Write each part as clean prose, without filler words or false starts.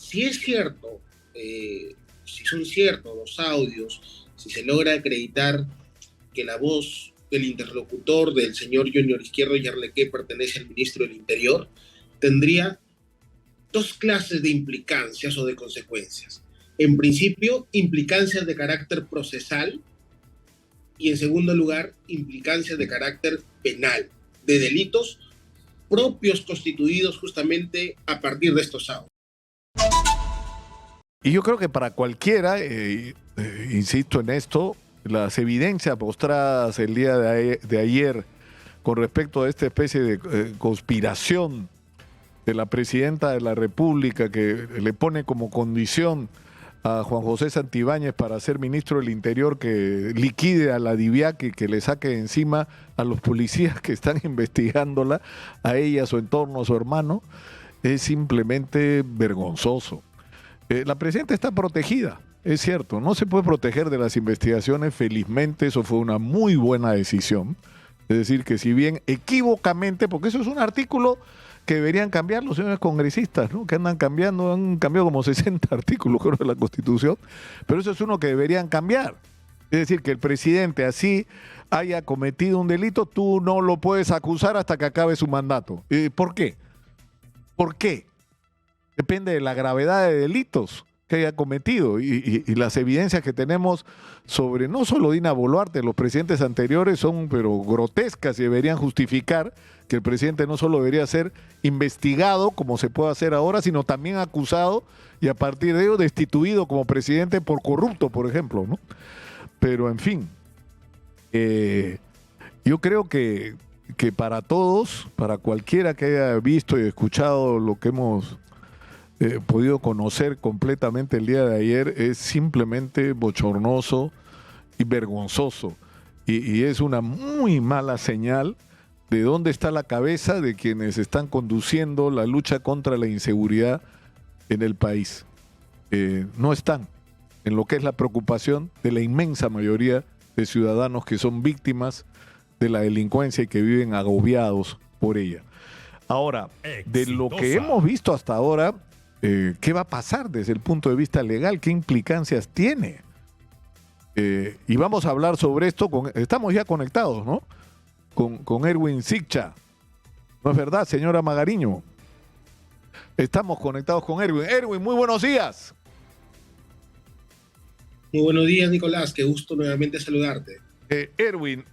Si es cierto, si son ciertos los audios, si se logra acreditar que la voz del interlocutor del señor Junior Izquierdo Yarlequé pertenece al ministro del Interior, tendría dos clases de implicancias o de consecuencias. En principio, implicancias de carácter procesal y en segundo lugar, implicancias de carácter penal, de delitos propios constituidos justamente a partir de estos audios. Y yo creo que para cualquiera, insisto en esto, las evidencias mostradas el día de ayer con respecto a esta especie de conspiración de la presidenta de la República que le pone como condición a Juan José Santibáñez para ser ministro del Interior que liquide a la DIVIAC y que le saque encima a los policías que están investigándola, a ella, a su entorno, a su hermano, es simplemente vergonzoso. La presidenta está protegida, es cierto, no se puede proteger de las investigaciones, felizmente eso fue una muy buena decisión, es decir, que si bien equívocamente, porque eso es un artículo que deberían cambiar los señores congresistas, ¿no? Que andan cambiando, han cambiado como 60 artículos, creo, de la Constitución, pero eso es uno que deberían cambiar. Es decir, que el presidente así haya cometido un delito, tú no lo puedes acusar hasta que acabe su mandato. ¿Por qué? ¿Por qué? Depende de la gravedad de delitos que haya cometido y las evidencias que tenemos sobre no solo Dina Boluarte, los presidentes anteriores son pero grotescas y deberían justificar que el presidente no solo debería ser investigado como se puede hacer ahora, sino también acusado y a partir de ello destituido como presidente por corrupto, por ejemplo, ¿no? Pero en fin, yo creo que para todos, para cualquiera que haya visto y escuchado lo que hemos podido conocer completamente el día de ayer, es simplemente bochornoso y vergonzoso. Y es una muy mala señal de dónde está la cabeza de quienes están conduciendo la lucha contra la inseguridad en el país. No están en lo que es la preocupación de la inmensa mayoría de ciudadanos que son víctimas de la delincuencia y que viven agobiados por ella. Ahora, de lo que hemos visto hasta ahora, ¿qué va a pasar desde el punto de vista legal? ¿Qué implicancias tiene? Y vamos a hablar sobre esto. Estamos ya conectados, ¿no? Con Erwin Siccha. ¿No es verdad, señora Magariño? Estamos conectados con Erwin. Erwin, muy buenos días. Muy buenos días, Nicolás. Qué gusto nuevamente saludarte. Erwin,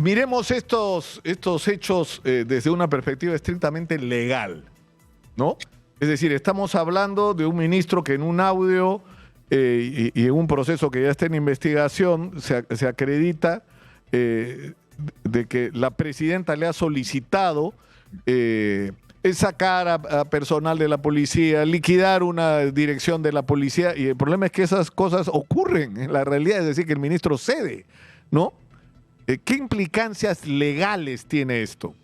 miremos estos hechos desde una perspectiva estrictamente legal, ¿no? Es decir, estamos hablando de un ministro que en un audio y en un proceso que ya está en investigación se acredita de que la presidenta le ha solicitado sacar a personal de la policía, liquidar una dirección de la policía, y el problema es que esas cosas ocurren en la realidad, es decir, que el ministro cede, ¿no? ¿Qué implicancias legales tiene esto?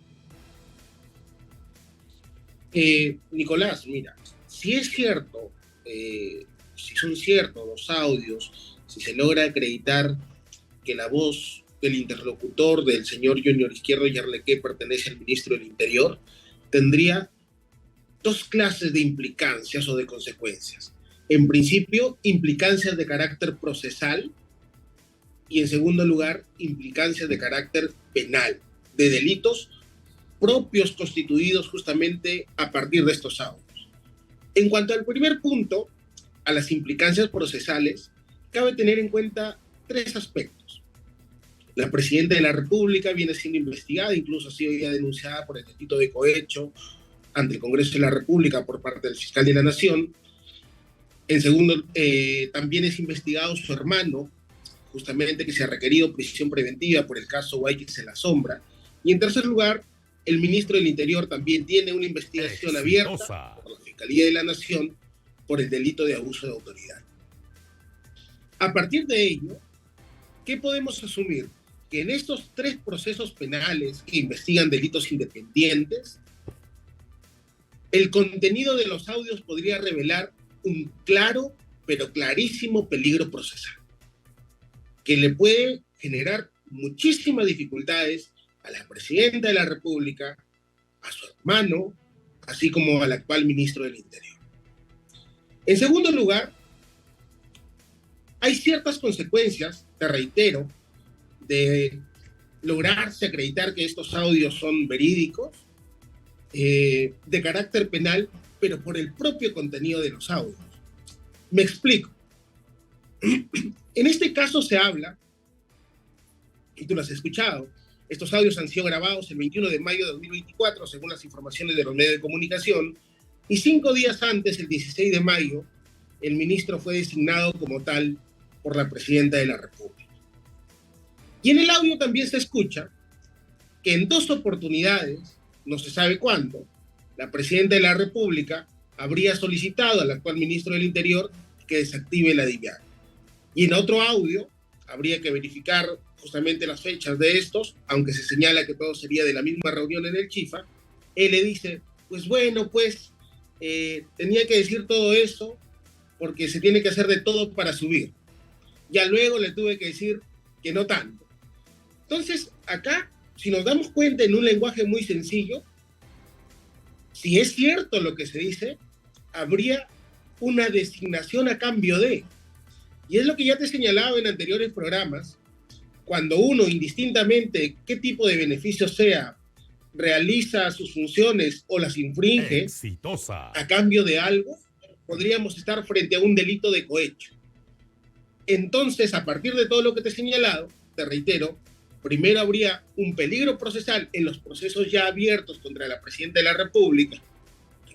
Nicolás, mira, si es cierto, si son ciertos los audios, si se logra acreditar que la voz del interlocutor del señor Junior Izquierdo Yarlequé pertenece al ministro del Interior, tendría dos clases de implicancias o de consecuencias. En principio, implicancias de carácter procesal y en segundo lugar, implicancias de carácter penal, de delitos propios constituidos justamente a partir de estos audios. En cuanto al primer punto, a las implicancias procesales, cabe tener en cuenta tres aspectos. La presidenta de la República viene siendo investigada, incluso ha sido ya denunciada por el delito de cohecho ante el Congreso de la República por parte del fiscal de la Nación. En segundo, también es investigado su hermano, justamente que se ha requerido prisión preventiva por el caso Guayquis en la Sombra. Y en tercer lugar, el ministro del Interior también tiene una investigación abierta por la Fiscalía de la Nación por el delito de abuso de autoridad. A partir de ello, ¿qué podemos asumir? Que en estos tres procesos penales que investigan delitos independientes, el contenido de los audios podría revelar un claro, pero clarísimo peligro procesal, que le puede generar muchísimas dificultades a la presidenta de la República, a su hermano, así como al actual ministro del Interior. En segundo lugar, hay ciertas consecuencias, te reitero, de lograrse acreditar que estos audios son verídicos, de carácter penal, pero por el propio contenido de los audios. Me explico. En este caso se habla, y tú lo has escuchado, estos audios han sido grabados el 21 de mayo de 2024, según las informaciones de los medios de comunicación, y 5 días antes, el 16 de mayo, el ministro fue designado como tal por la presidenta de la República. Y en el audio también se escucha que en 2 oportunidades, no se sabe cuándo, la presidenta de la República habría solicitado al actual ministro del Interior que desactive la DIVIAN. Y en otro audio habría que verificar justamente las fechas de estos, aunque se señala que todo sería de la misma reunión en el Chifa. Él le dice, pues bueno, pues tenía que decir todo eso porque se tiene que hacer de todo para subir. Ya luego le tuve que decir que no tanto. Entonces, acá, si nos damos cuenta en un lenguaje muy sencillo, si es cierto lo que se dice, habría una designación a cambio de. Y es lo que ya te señalaba en anteriores programas, cuando uno, indistintamente qué tipo de beneficio sea, realiza sus funciones o las infringe a cambio de algo, podríamos estar frente a un delito de cohecho. Entonces, a partir de todo lo que te he señalado, te reitero, primero habría un peligro procesal en los procesos ya abiertos contra la presidenta de la República,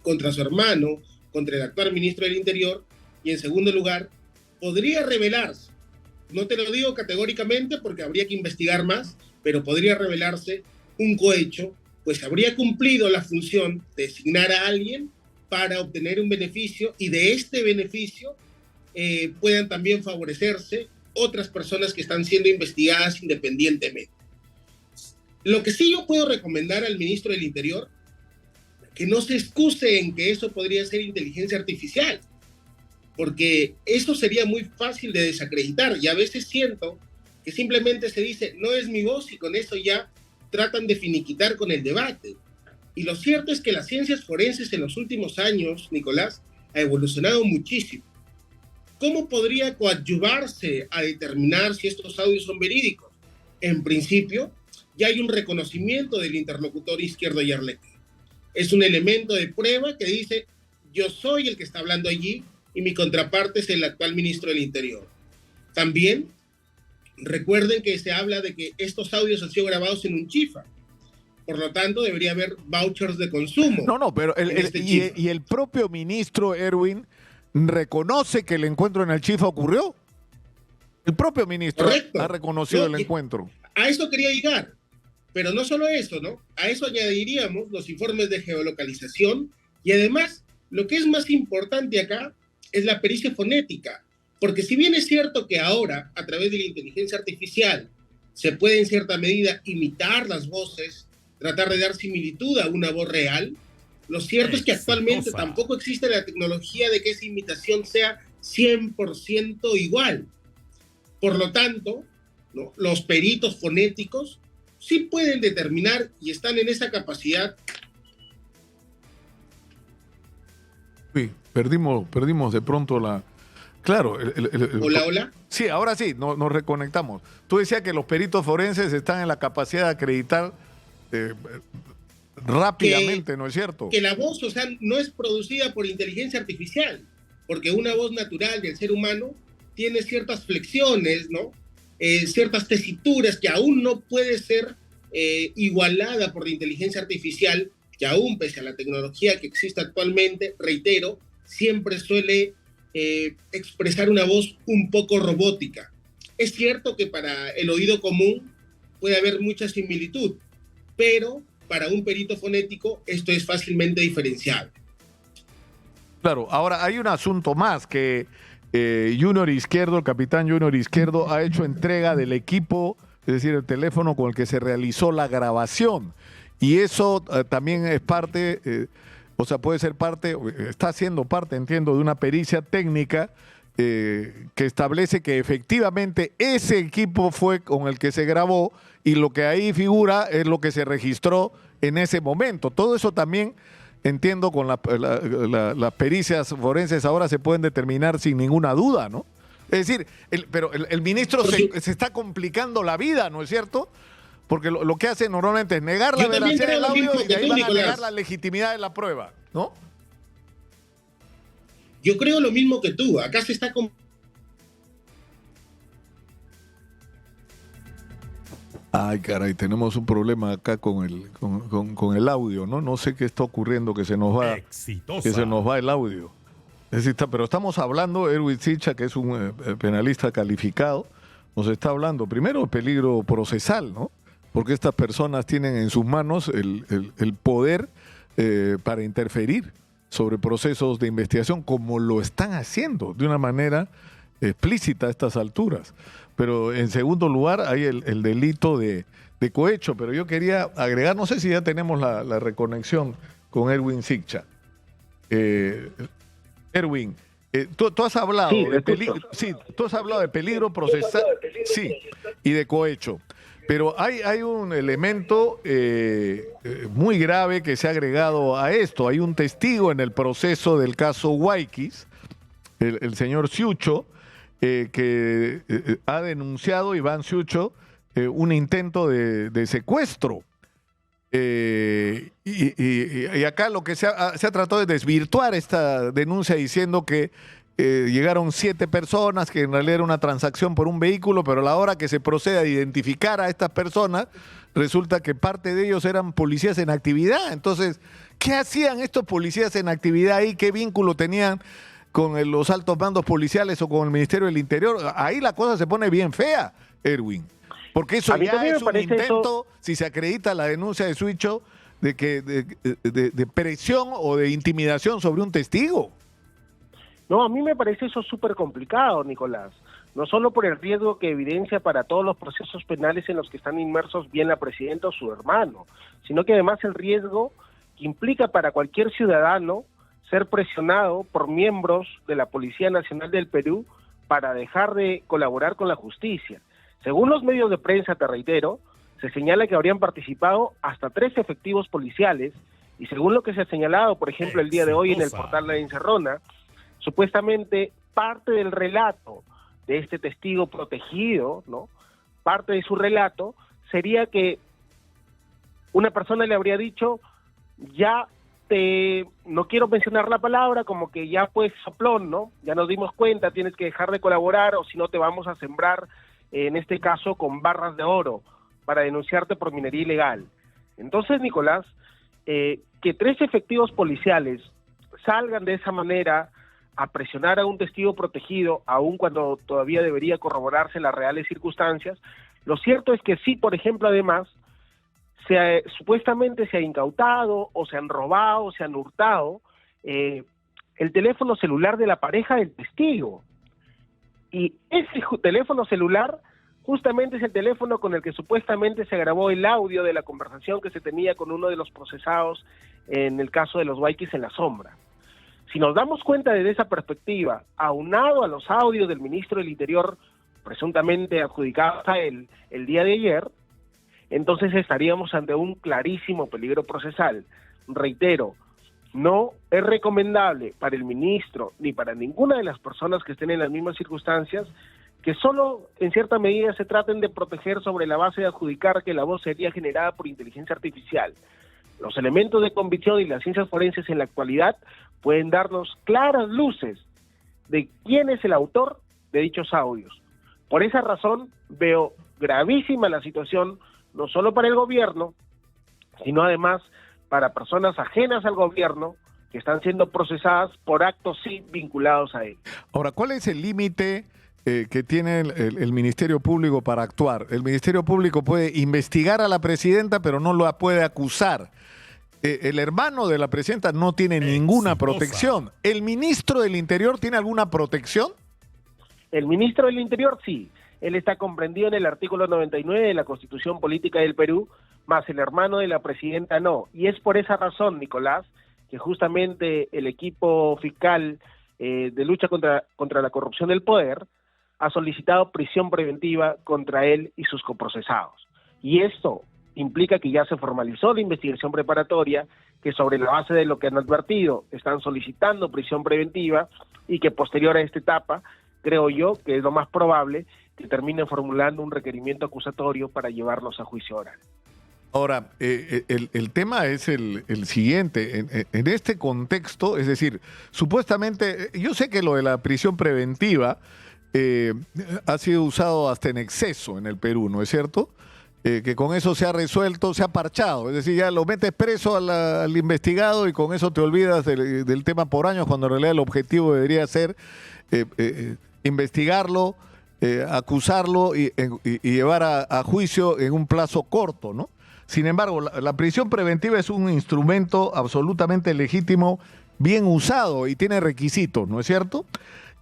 contra su hermano, contra el actual ministro del Interior, y en segundo lugar, podría revelarse, no te lo digo categóricamente porque habría que investigar más, pero podría revelarse un cohecho, pues habría cumplido la función de designar a alguien para obtener un beneficio, y de este beneficio puedan también favorecerse otras personas que están siendo investigadas independientemente. Lo que sí yo puedo recomendar al ministro del Interior, que no se excuse en que eso podría ser inteligencia artificial, porque eso sería muy fácil de desacreditar, y a veces siento que simplemente se dice, no es mi voz, y con eso ya tratan de finiquitar con el debate. Y lo cierto es que las ciencias forenses en los últimos años, Nicolás, ha evolucionado muchísimo. ¿Cómo podría coadyuvarse a determinar si estos audios son verídicos? En principio, ya hay un reconocimiento del interlocutor Izquierdo Yarleque. Es un elemento de prueba que dice, yo soy el que está hablando allí y mi contraparte es el actual ministro del Interior. También, recuerden que se habla de que estos audios han sido grabados en un chifa. Por lo tanto, debería haber vouchers de consumo. No, pero el propio ministro Erwin reconoce que el encuentro en el Chifa ocurrió. El propio ministro ha reconocido el encuentro. A eso quería llegar. Pero no solo eso, ¿no? A eso añadiríamos los informes de geolocalización y además, lo que es más importante acá es la pericia fonética. Porque si bien es cierto que ahora, a través de la inteligencia artificial, se puede en cierta medida imitar las voces, tratar de dar similitud a una voz real, lo cierto es que actualmente tampoco existe la tecnología de que esa imitación sea 100% igual. Por lo tanto, ¿no?, los peritos fonéticos sí pueden determinar y están en esa capacidad. Sí, perdimos de pronto la... Claro. Hola. Sí, ahora sí, nos reconectamos. Tú decías que los peritos forenses están en la capacidad de acreditar rápidamente, ¿no es cierto? Que la voz, o sea, no es producida por inteligencia artificial, porque una voz natural del ser humano tiene ciertas flexiones, ¿no? Ciertas tesituras que aún no puede ser igualada por la inteligencia artificial, que aún pese a la tecnología que existe actualmente, reitero, siempre suele expresar una voz un poco robótica. Es cierto que para el oído común puede haber mucha similitud, pero para un perito fonético esto es fácilmente diferenciable. Claro, ahora hay un asunto más que Junior Izquierdo, el capitán Junior Izquierdo, ha hecho entrega del equipo, es decir, el teléfono con el que se realizó la grabación. Y eso también es parte, o sea, puede ser parte, está siendo parte, entiendo, de una pericia técnica que establece que efectivamente ese equipo fue con el que se grabó y lo que ahí figura es lo que se registró en ese momento. Todo eso también entiendo, con las pericias forenses ahora se pueden determinar sin ninguna duda, ¿no? Es decir, pero el ministro se está complicando la vida, ¿no es cierto? Porque lo que hace normalmente es negar la veracidad del audio y de ahí van a negar la legitimidad de la prueba, ¿no? Yo creo lo mismo que tú. Acá se está... Ay, caray, tenemos un problema acá con el audio, ¿no? No sé qué está ocurriendo, que se nos va el audio. Pero estamos hablando, Erwin Sicha, que es un penalista calificado, nos está hablando primero de peligro procesal, ¿no? Porque estas personas tienen en sus manos el poder para interferir sobre procesos de investigación, como lo están haciendo de una manera explícita a estas alturas. Pero en segundo lugar hay el delito de cohecho, pero yo quería agregar, no sé si ya tenemos la reconexión con Erwin Sicha. Erwin, tú has hablado tú has hablado de peligro procesal, sí, y de cohecho. Pero hay un elemento muy grave que se ha agregado a esto. Hay un testigo en el proceso del caso Guayquis, el señor Siucho, que ha denunciado, Iván Siucho, un intento de secuestro. Y acá lo que se ha tratado de desvirtuar esta denuncia diciendo que llegaron 7 personas, que en realidad era una transacción por un vehículo, pero a la hora que se procede a identificar a estas personas, resulta que parte de ellos eran policías en actividad. Entonces, ¿qué hacían estos policías en actividad ahí? ¿Qué vínculo tenían con los altos mandos policiales o con el Ministerio del Interior? Ahí la cosa se pone bien fea, Erwin. Porque eso ya es un intento, si se acredita la denuncia de Suicho, de presión o de intimidación sobre un testigo. No, a mí me parece eso súper complicado, Nicolás. No solo por el riesgo que evidencia para todos los procesos penales en los que están inmersos bien la presidenta o su hermano, sino que además el riesgo que implica para cualquier ciudadano ser presionado por miembros de la Policía Nacional del Perú para dejar de colaborar con la justicia. Según los medios de prensa, te reitero, se señala que habrían participado hasta 3 efectivos policiales, y según lo que se ha señalado, por ejemplo, el día de hoy en el portal La Encerrona, supuestamente parte del relato de este testigo protegido, ¿no? Parte de su relato sería que una persona le habría dicho, no quiero mencionar la palabra, como que ya pues soplón, ¿no? Ya nos dimos cuenta, tienes que dejar de colaborar o si no te vamos a sembrar, en este caso con barras de oro, para denunciarte por minería ilegal. Entonces, Nicolás, que 3 efectivos policiales salgan de esa manera a presionar a un testigo protegido, aun cuando todavía debería corroborarse las reales circunstancias, lo cierto es que sí, por ejemplo, además, supuestamente se ha incautado, o se han robado, o se han hurtado el teléfono celular de la pareja del testigo. Y ese teléfono celular justamente es el teléfono con el que supuestamente se grabó el audio de la conversación que se tenía con uno de los procesados en el caso de los Guayquis en la sombra. Si nos damos cuenta desde esa perspectiva, aunado a los audios del ministro del Interior presuntamente adjudicados a él el día de ayer, entonces estaríamos ante un clarísimo peligro procesal. Reitero, no es recomendable para el ministro ni para ninguna de las personas que estén en las mismas circunstancias que solo en cierta medida se traten de proteger sobre la base de adjudicar que la voz sería generada por inteligencia artificial. Los elementos de convicción y las ciencias forenses en la actualidad pueden darnos claras luces de quién es el autor de dichos audios. Por esa razón veo gravísima la situación, no solo para el gobierno, sino además para personas ajenas al gobierno que están siendo procesadas por actos sí vinculados a él. Ahora, ¿cuál es el límite que tiene el Ministerio Público para actuar? El Ministerio Público puede investigar a la presidenta, pero no la puede acusar. El hermano de la presidenta no tiene ninguna protección. ¿El ministro del Interior tiene alguna protección? El ministro del Interior sí. Él está comprendido en el artículo 99 de la Constitución Política del Perú, más el hermano de la presidenta no. Y es por esa razón, Nicolás, que justamente el equipo fiscal de lucha contra la corrupción del poder ha solicitado prisión preventiva contra él y sus coprocesados. Y esto implica que ya se formalizó la investigación preparatoria, que sobre la base de lo que han advertido están solicitando prisión preventiva y que posterior a esta etapa, creo yo que es lo más probable que terminen formulando un requerimiento acusatorio para llevarlos a juicio oral. Ahora, el tema es el siguiente. En este contexto, es decir, supuestamente, yo sé que lo de la prisión preventiva ha sido usado hasta en exceso en el Perú, ¿no es cierto? Que con eso se ha resuelto, se ha parchado. Es decir, ya lo metes preso al investigado y con eso te olvidas del tema por años, cuando en realidad el objetivo debería ser investigarlo, acusarlo y llevar a juicio en un plazo corto, ¿no? Sin embargo, la prisión preventiva es un instrumento absolutamente legítimo, bien usado y tiene requisitos, ¿no es cierto?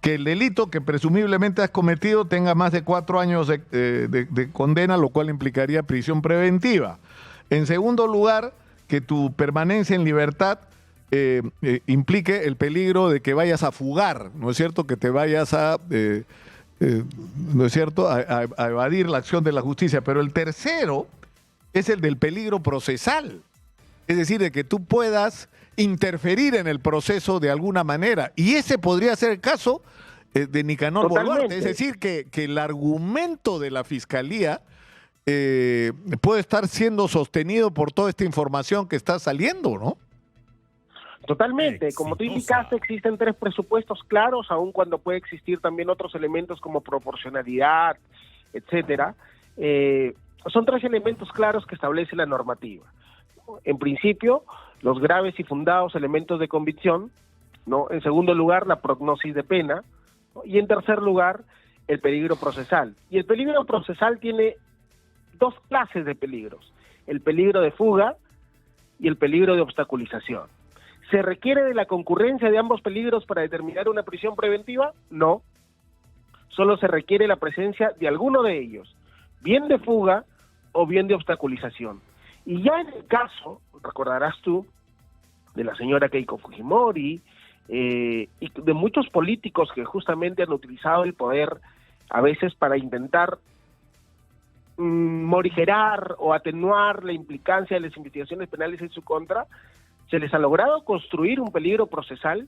Que el delito que presumiblemente has cometido tenga más de 4 años de condena, lo cual implicaría prisión preventiva. En segundo lugar, que tu permanencia en libertad implique el peligro de que vayas a fugar, ¿no es cierto? Que te vayas ¿no es cierto?, a evadir la acción de la justicia. Pero el tercero es el del peligro procesal. Es decir, de que tú puedas interferir en el proceso de alguna manera. Y ese podría ser el caso de Nicanor Boluarte. Es decir, que el argumento de la Fiscalía puede estar siendo sostenido por toda esta información que está saliendo, ¿no? Totalmente. Como tú indicaste, existen 3 presupuestos claros, aun cuando puede existir también otros elementos como proporcionalidad, etcétera. Son 3 elementos claros que establece la normativa. En principio, los graves y fundados elementos de convicción, ¿no? En segundo lugar, la prognosis de pena, ¿no? Y en tercer lugar, el peligro procesal. Y el peligro procesal tiene 2 clases de peligros: el peligro de fuga y el peligro de obstaculización. ¿Se requiere de la concurrencia de ambos peligros para determinar una prisión preventiva? No. Solo se requiere la presencia de alguno de ellos, bien de fuga o bien de obstaculización. Y ya en el caso, recordarás tú, de la señora Keiko Fujimori y de muchos políticos que justamente han utilizado el poder a veces para intentar morigerar o atenuar la implicancia de las investigaciones penales en su contra, se les ha logrado construir un peligro procesal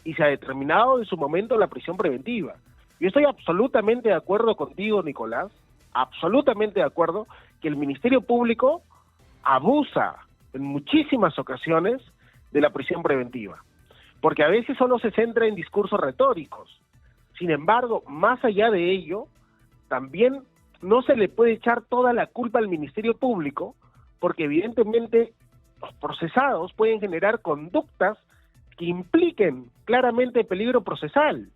y se ha determinado en su momento la prisión preventiva. Yo estoy absolutamente de acuerdo contigo, Nicolás, absolutamente de acuerdo que el Ministerio Público abusa en muchísimas ocasiones de la prisión preventiva, porque a veces solo se centra en discursos retóricos. Sin embargo, más allá de ello, también no se le puede echar toda la culpa al Ministerio Público, porque evidentemente los procesados pueden generar conductas que impliquen claramente peligro procesal.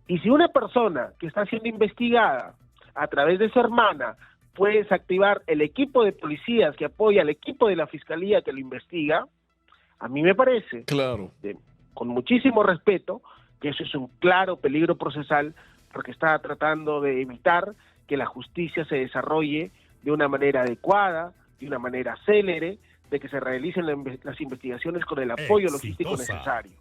Y si una persona que está siendo investigada a través de su hermana puede desactivar el equipo de policías que apoya al equipo de la Fiscalía que lo investiga, a mí me parece, claro, con muchísimo respeto, que eso es un claro peligro procesal, porque está tratando de evitar que la justicia se desarrolle de una manera adecuada, de una manera célere, de que se realicen las investigaciones con el apoyo logístico necesario.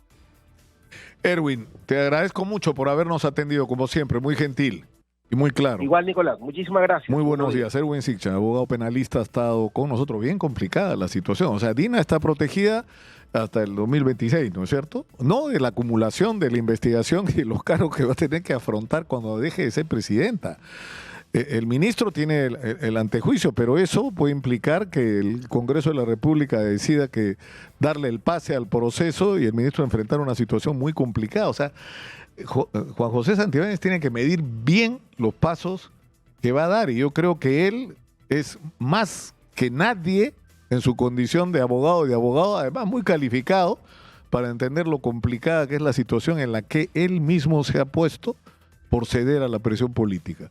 Erwin, te agradezco mucho por habernos atendido, como siempre, muy gentil y muy claro. Igual, Nicolás, muchísimas gracias. Muy buenos días. Erwin Siccha, abogado penalista, ha estado con nosotros. Bien complicada la situación. O sea, Dina está protegida hasta el 2026, ¿no es cierto? No de la acumulación de la investigación y los cargos que va a tener que afrontar cuando deje de ser presidenta. El ministro tiene el antejuicio, pero eso puede implicar que el Congreso de la República decida que darle el pase al proceso y el ministro enfrentar una situación muy complicada. O sea, Juan José Santibáñez tiene que medir bien los pasos que va a dar, y yo creo que él es más que nadie en su condición de abogado, además muy calificado para entender lo complicada que es la situación en la que él mismo se ha puesto por ceder a la presión política.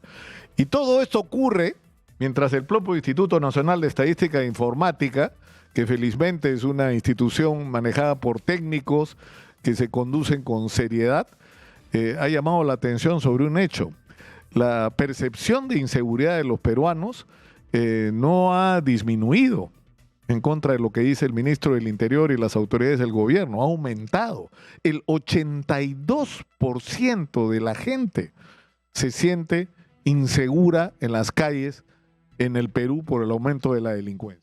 Y todo esto ocurre mientras el propio Instituto Nacional de Estadística e Informática, que felizmente es una institución manejada por técnicos que se conducen con seriedad, ha llamado la atención sobre un hecho. La percepción de inseguridad de los peruanos no ha disminuido en contra de lo que dice el ministro del Interior y las autoridades del gobierno, ha aumentado. El 82% de la gente se siente insegura en las calles en el Perú por el aumento de la delincuencia.